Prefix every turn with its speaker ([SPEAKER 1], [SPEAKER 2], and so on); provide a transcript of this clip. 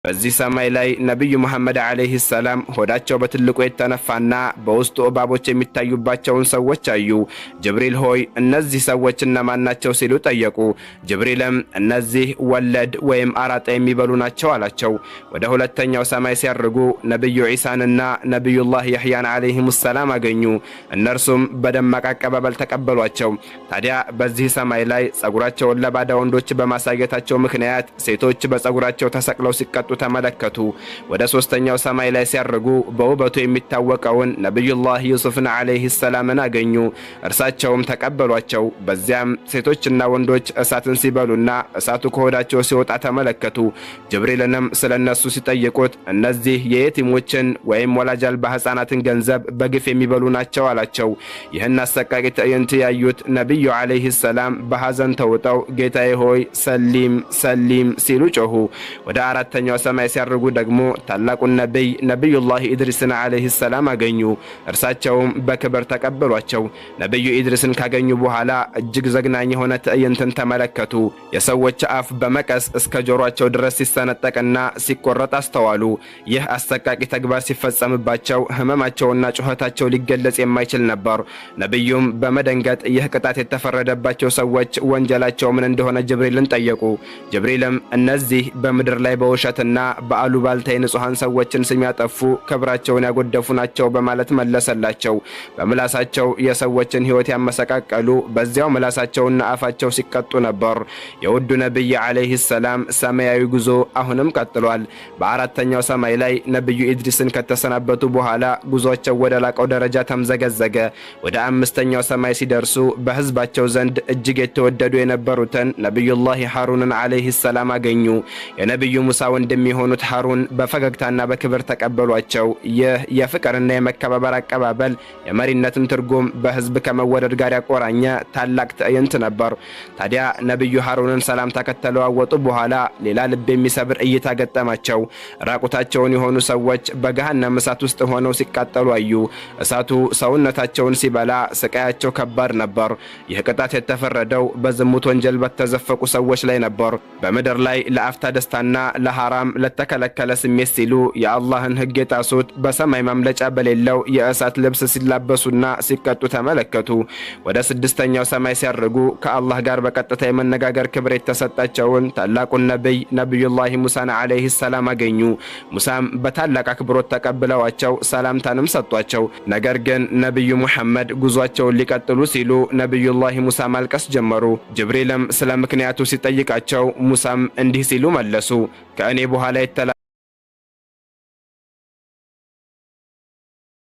[SPEAKER 1] በዚህ ሰማይ ላይ ነብዩ መሐመድ አለይሂ ሰላም ሆዳቸው በትልቁ የተነፋና በውስጡ እባቦች የሚታዩባቸውን ሰዎች አዩ። ጅብሪል ሆይ እነዚህ ሰዎች እነማን ናቸው ሲሉ ጠየቁ። ጅብሪልም እነዚህ ወለድ ወይም አራጣ የሚበሉ ናቸው አላቸው። ወደ ሁለተኛው ሰማይ ሲያርጉ ነብዩ ዒሳንና ነብዩላህ ያህያን አለይሂም ሰላም አገኙ። እነርሱም በደማቅ አቀባበል ተቀበሏቸው። ታዲያ በዚህ ሰማይ ላይ ጸጉራቸውን ለባዳ ወንዶች በማሳየታቸው ምክንያት ሴቶች በጸጉራቸው ተሰቅለው ሲቀጡ ተመለከቱ። ወደ ሶስተኛው ሰማይ ላይ ሲያርጉ በውበቱ የሚታወቀውን ነብዩላህ ዩሱፍን አለይሂ ሰላምን አገኙ። እርሳቸውም ተቀበሏቸው። በዚያም ሴቶችና ወንዶች እሳትን ሲበሉና እሳቱ ከሆዳቸው ሲወጣ ተመለከቱ። ጅብሪልንም ስለነሱ ሲጠይቁት እነዚህ የየቲሞችን ወይም ወላጅ አልባ ሕፃናትን ገንዘብ በግፍ የሚበሉ ናቸው አላቸው። ይህን አሰቃቂ ትዕይንት ያዩት ነብዩ አለይሂ ሰላም በሐዘን ተውጠው ጌታዬ ሆይ ሰሊም ሰሊም ሲሉ ጮሁ። ወደ አራተኛው ሰማይ ሲያርጉ ደግሞ ታላቁን ነብዩላህ ኢድሪስን አለይሂ ሰላም አገኙ። እርሳቸውም በክብር ተቀበሏቸው። ነብዩ ኢድሪስን ካገኙ በኋላ እጅግ ዘግናኝ የሆነ ትዕይንትን ተመለከቱ። የሰዎች አፍ በመቀስ እስከ ጆሮአቸው ድረስ ሲሰነጠቅና ሲቆረጥ አስተዋሉ። ይህ አሰቃቂ ተግባር ሲፈጸምባቸው ህመማቸውና ጩኸታቸው ሊገለጽ የማይችል ነበር። ነብዩም በመደንገጥ ይህ ቅጣት የተፈረደባቸው ሰዎች ወንጀላቸው ምን እንደሆነ ጅብሪልን ጠየቁ። ጅብሪልም እነዚህ በምድር ላይ በውሸትና በአሉባልታ የንጹሃን ሰዎችን ስም ያጠፉ ክብራቸውን ያጎደፉ ናቸው በማለት መለሰላቸው። በምላሳቸው የሰዎችን ህይወት ያመሰቃቀሉ በዚያው ምላሳቸውና አፋቸው ሲቀጡ ነበር። የውዱ ነብይ አለይሂ ሰላም ሰማያዊ ጉዞ አሁንም ቀጥሏል። በአራተኛው ሰማይ ላይ ነብዩ ኢድሪስን ከተሰናበቱ በኋላ ጉዞአቸው ወደ ላቀው ደረጃ ተምዘገዘገ። ወደ አምስተኛው ሰማይ ሲደርሱ በህዝባቸው ዘንድ እጅግ የተወደዱ የነበሩትን ነብዩላህ ሃሩንን አለይሂ ሰላም አገኙ። የነብዩ ሙሳ ወንድም የሚሆኑት ሃሩን በፈገግታና በክብር ተቀበሏቸው። ይህ የፍቅርና የመከባበር አቀባበል የመሪነትን ትርጉም በህዝብ ከመወደድ ጋር ያቆራኘ ታላቅ ትዕይንት ነበር። ታዲያ ነብዩ ሃሩንን ሰላምታ ከተለዋወጡ በኋላ ሌላ ልብ የሚሰብር እይታ ገጠማቸው። ራቁታቸውን የሆኑ ሰዎች በገሃነም እሳት ውስጥ ሆነው ሲቃጠሉ አዩ። እሳቱ ሰውነታቸውን ሲበላ ስቃያቸው ከባድ ነበር። ይህ ቅጣት የተፈረደው በዝሙት ወንጀል በተዘፈቁ ሰዎች ላይ ነበር። በምድር ላይ ለአፍታ ደስታና ለሐራም ለተከለከለ ስሜት ሲሉ የአላህን ህግ የጣሱት በሰማይ ማምለጫ በሌለው የእሳት ልብስ ሲላበሱና ሲቀጡ ተመለከቱ። ወደ ስድስተኛው ሰማይ ሲያርጉ ከአላህ ጋር በቀጥታ የመነጋገር ክብር የተሰጣቸውን ታላቁን ነብዩላህ ሙሳን አለይሂ ሰላም አገኙ። ሙሳም በታላቅ አክብሮት ተቀብለዋቸው ሰላምታንም ሰጧቸው። ነገር ግን ነብዩ ሙሐመድ ጉዟቸውን ሊቀጥሉ ሲሉ ነብዩላህ ሙሳ ማልቀስ ጀመሩ። ጅብሪልም ስለ ምክንያቱ ሲጠይቃቸው ሙሳም እንዲህ ሲሉ መለሱ ከእኔ በኋላ